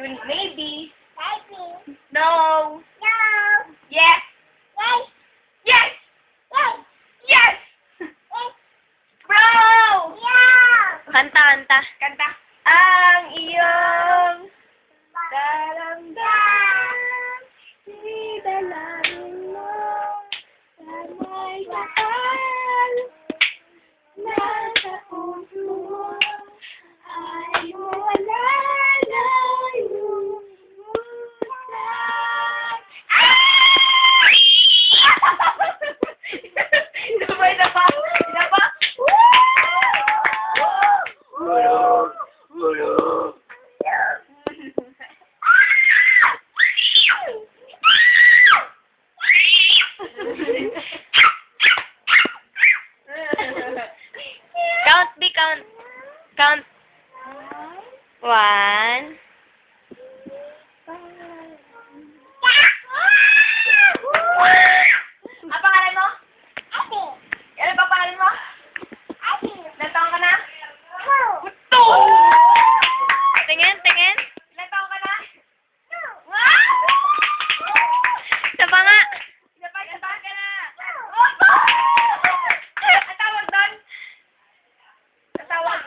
Soon, maybe. Maybe. No. No. Yes. Yes. Yes. Yes. Yes. Yes. Bro! Yeah. Kanta, kanta. Kanta. Ang iyong daramdaman, idalangin mo sa may kapal. Nasa puso mo ay wala na yung mulan. Ito ba? Ito ba? Ito ba? Count, B, count. Count. 1. Ang pangalan mo? Ate. Ano ba pangalan mo? Ate. Ilan taon ka na? Two. Two! Tingin, tingin. Ilan taon ka na? Two. Isa pa nga. Isa pa ka na. Opo! Ang tawag doon? Ang tawag?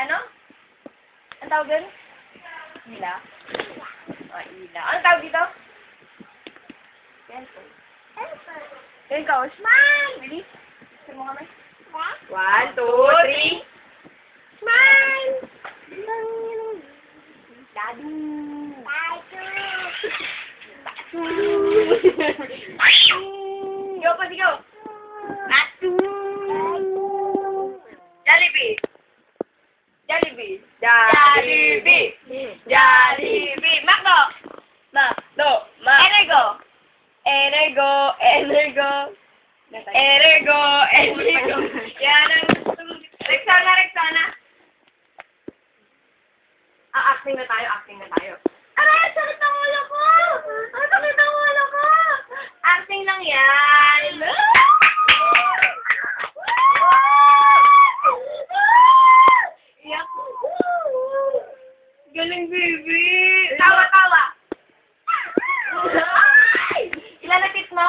Ano? Ang tawag doon? Ila? Oh, ila. Anong tawag dito? Pencil. Pencil. Ikaw, smile! Bilis. Gusto mo kami? What? 1, 2, 3. Smile! Dadu! Sigaw pa, sigaw! Dadu! Jollibee! Jollibee! Jollibee! Jollibee! Macdo! Macdo! Energo! Energo! Energo! Energo! Energo! Yan ang... Rexona! Rexona! Acting na tayo, acting na tayo. Aray! Sakit ang ulo ko! Ang sakit ang ulo ko! Acting lang yan! Iyak ko. Galing, baby! Tawa, tawa! Ilan na tip mo?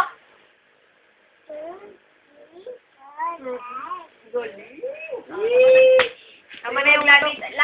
Galing! Tama na yung labi.